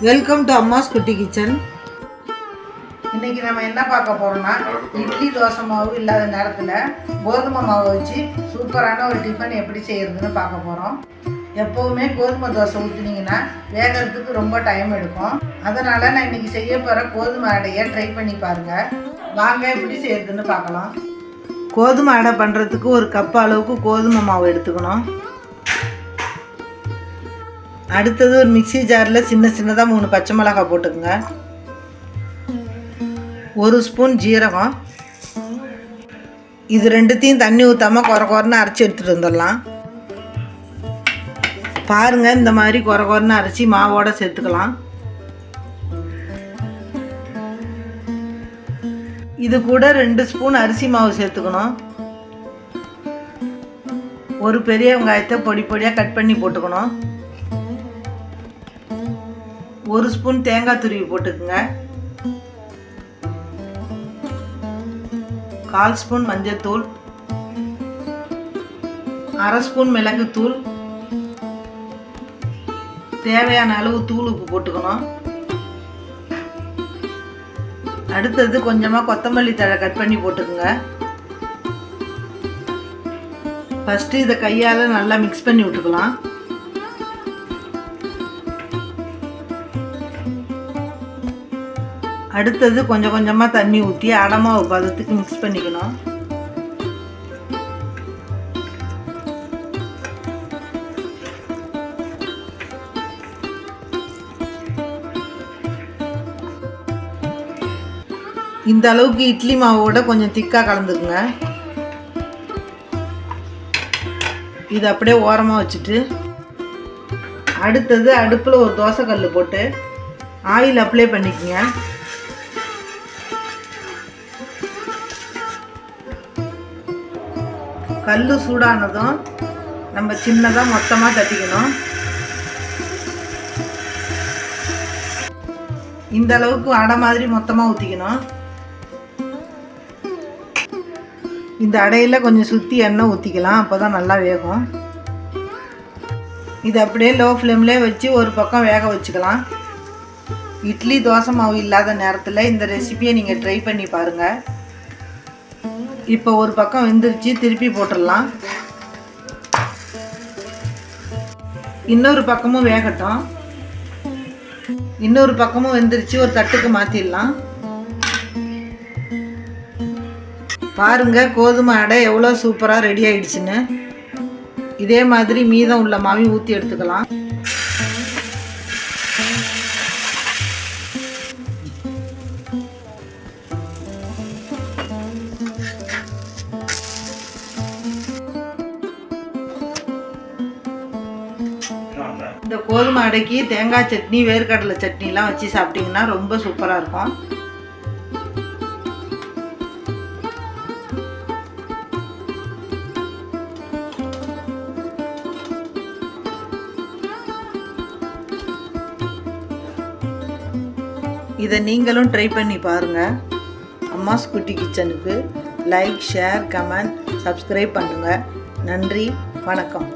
Welcome to அம்மாஸ் குட்டி kitchen. இன்றைக்கி நம்ம என்ன பார்க்க போகிறோம்னா, இட்லி தோசை மாவு இல்லாத நேரத்தில் கோதுமை மாவு வச்சு சூப்பரான ஒரு டிஃபன் எப்படி செய்கிறதுன்னு பார்க்க போகிறோம். எப்போவுமே கோதுமை தோசை ஊற்றினீங்கன்னா வேகிறதுக்கு ரொம்ப டைம் எடுக்கும். அதனால் நான் இன்றைக்கி செய்ய போகிற கோதுமை அடையை ட்ரை பண்ணி பாருங்கள். வாங்க எப்படி செய்கிறதுன்னு பார்க்கலாம். கோதுமை அடை பண்ணுறதுக்கு ஒரு கப் அளவுக்கு கோதுமை மாவு எடுத்துக்கணும். அடுத்தது ஒரு மிக்சி ஜாரில் சின்ன சின்னதாக 3 பச்சை மிளகாய் போட்டுக்குங்க. 1 ஸ்பூன் ஜீரகம். இது ரெண்டுத்தையும் தண்ணி ஊற்றாமல் குறைன்னு அரைச்சி எடுத்துகிட்டு வந்துடலாம். பாருங்கள், இந்த மாதிரி குறைன்னு அரைச்சி மாவோடு சேர்த்துக்கலாம். இது கூட 2 ஸ்பூன் அரிசி மாவு சேர்த்துக்கணும். ஒரு பெரிய வெங்காயத்தை பொடி பொடியாக கட் பண்ணி போட்டுக்கணும். 1 ஸ்பூன் தேங்காய் துருவி போட்டுக்குங்க. 1/4 ஸ்பூன் மஞ்சள்தூள், 1/2 ஸ்பூன் மிளகுத்தூள், தேவையான அளவு தூள் உப்பு போட்டுக்கணும். அடுத்தது கொஞ்சமாக கொத்தமல்லி தழை கட் பண்ணி போட்டுக்குங்க. ஃபஸ்ட்டு இதை கையால் நல்லா மிக்ஸ் பண்ணி விட்டுக்கலாம். அடுத்தது கொஞ்சம் கொஞ்சமாக தண்ணி ஊற்றி அடமாவு பதத்துக்கு மிக்ஸ் பண்ணிக்கணும். இந்த அளவுக்கு இட்லி மாவோட கொஞ்சம் திக்காக கலந்துக்குங்க. இது அப்படியே ஓரமாக வச்சுட்டு அடுத்தது அடுப்பில் ஒரு தோசைக்கல் போட்டு ஆயில் அப்ளை பண்ணிக்கோங்க. கல் சூடானதும் நம்ம சின்னதாக மொத்தமாக தட்டிக்கணும். இந்த அளவுக்கு அடை மாதிரி மொத்தமாக ஊற்றிக்கணும். இந்த அடையில் கொஞ்சம் சுற்றி எண்ணெய் ஊற்றிக்கலாம், அப்போ தான் நல்லா வேகும். இது அப்படியே லோ ஃப்ளேம்லேயே வச்சு ஒரு பக்கம் வேக வச்சுக்கலாம். இட்லி தோசை மாவு இல்லாத நேரத்தில் இந்த ரெசிபியை நீங்கள் ட்ரை பண்ணி பாருங்கள். இப்போ ஒரு பக்கம் வெந்துருச்சு, திருப்பி போட்டுடலாம். இன்னொரு பக்கமும் வேகட்டும். இன்னொரு பக்கமும் வெந்துருச்சு, ஒரு தட்டுக்கு மாற்றிடலாம். பாருங்க, கோதுமை அடை எவ்வளோ சூப்பராக ரெடி ஆயிடுச்சுன்னு. இதே மாதிரி மீதம் உள்ள மாவையும் ஊற்றி எடுத்துக்கலாம். இந்த கோதுமை அடைக்கு தேங்காய் சட்னி, வேர்க்கடலை சட்னிலாம் வச்சு சாப்பிட்டிங்கன்னா ரொம்ப சூப்பராக இருக்கும். இதை நீங்களும் ட்ரை பண்ணி பாருங்கள். அம்மாஸ் குட்டி கிச்சனுக்கு லைக், ஷேர், கமெண்ட், சப்ஸ்கிரைப் பண்ணுங்கள். நன்றி, வணக்கம்.